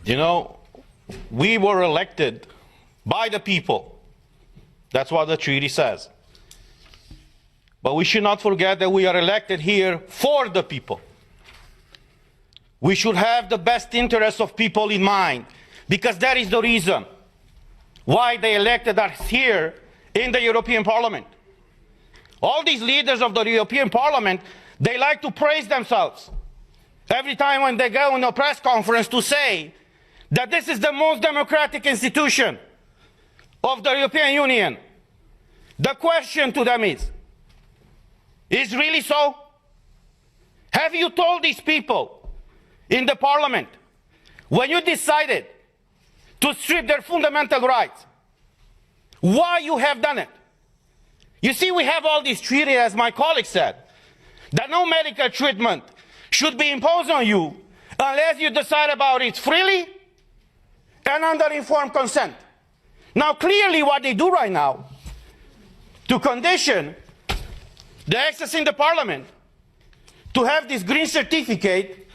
You know, we were elected by the people. That's what the treaty says. But we should not forget that we are elected here for the people. We should have the best interests of people in mind, because that is the reason why they elected us here in the European Parliament. All these leaders of the European Parliament, they like to praise themselves every time when they go in a press conference to say that this is the most democratic institution of the European Union. The question to them is really so? Have you told these people in the Parliament, when you decided to strip their fundamental rights, why you have done it? You see, we have all these treaties, as my colleague said, that no medical treatment should be imposed on you unless you decide about it freely and under informed consent. Now, clearly what they do right now to condition the access in the Parliament to have this green certificate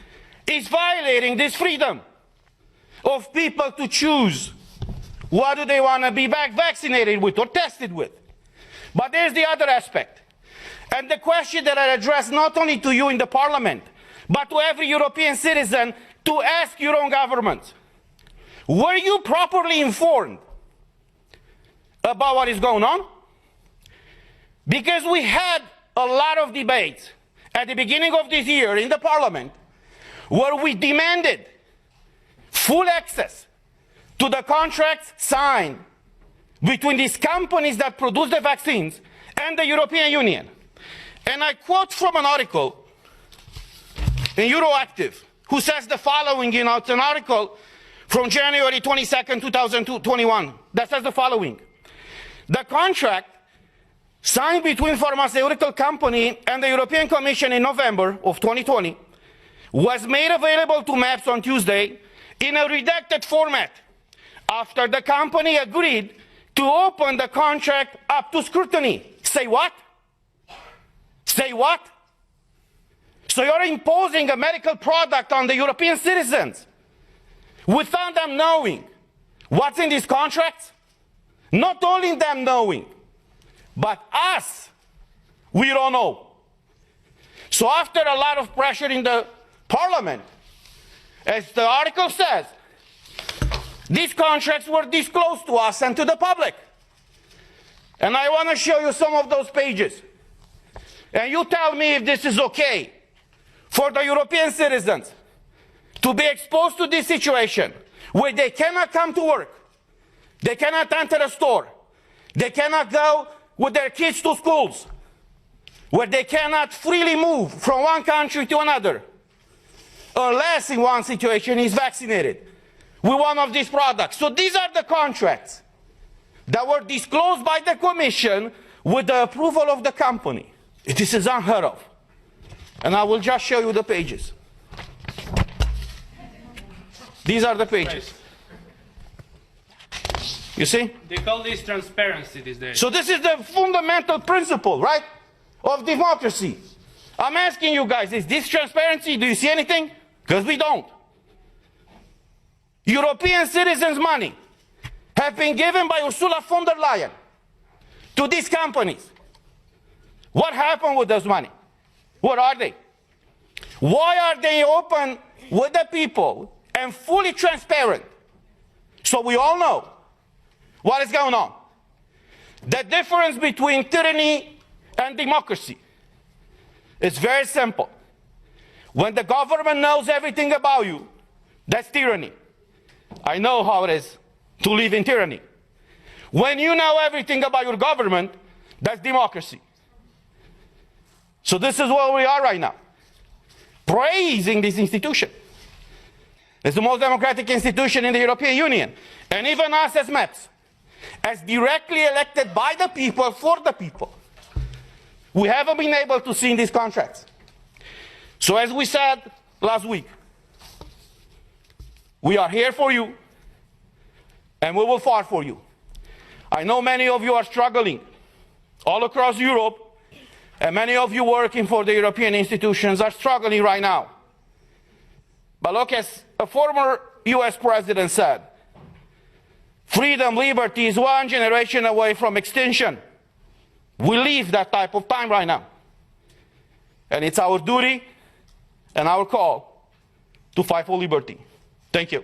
is violating this freedom of people to choose what do they want to be vaccinated with or tested with. But there's the other aspect. And the question that I address not only to you in the Parliament, but to every European citizen, to ask your own governments. Were you properly informed about what is going on? Because we had a lot of debates at the beginning of this year in the Parliament where we demanded full access to the contracts signed between these companies that produce the vaccines and the European Union. And I quote from an article in Euroactive, who says the following, it's an article from January 22nd, 2021, that says the following. The contract signed between pharmaceutical company and the European Commission in November of 2020 was made available to MEPs on Tuesday in a redacted format after the company agreed to open the contract up to scrutiny. Say what? Say what? So you're imposing a medical product on the European citizens without them knowing what's in these contracts? Not only them knowing, but us, we don't know. So after a lot of pressure in the Parliament, as the article says, these contracts were disclosed to us and to the public. And I want to show you some of those pages. And you tell me if this is okay for the European citizens to be exposed to this situation where they cannot come to work, they cannot enter a store, they cannot go with their kids to schools, where they cannot freely move from one country to another, unless in one situation is vaccinated with one of these products. So these are the contracts that were disclosed by the Commission with the approval of the company. This is unheard of. And I will just show you the pages. These are the pages. You see? They call this transparency these days. So this is the fundamental principle, right, of democracy. I'm asking you guys, is this transparency? Do you see anything? Because we don't. European citizens' money have been given by Ursula von der Leyen to these companies. What happened with those money? What are they? Why are they open with the people and fully transparent? So we all know what is going on. The difference between tyranny and democracy is very simple. When the government knows everything about you, that's tyranny. I know how it is to live in tyranny. When you know everything about your government, that's democracy. So this is where we are right now, praising this institution. It's the most democratic institution in the European Union. And even us as MEPs, as directly elected by the people, for the people, we haven't been able to see in these contracts. So as we said last week, we are here for you, and we will fight for you. I know many of you are struggling all across Europe, and many of you working for the European institutions are struggling right now. But look, as a former US president said, freedom, liberty is one generation away from extinction. We live that type of time right now. And it's our duty and our call to fight for liberty. Thank you.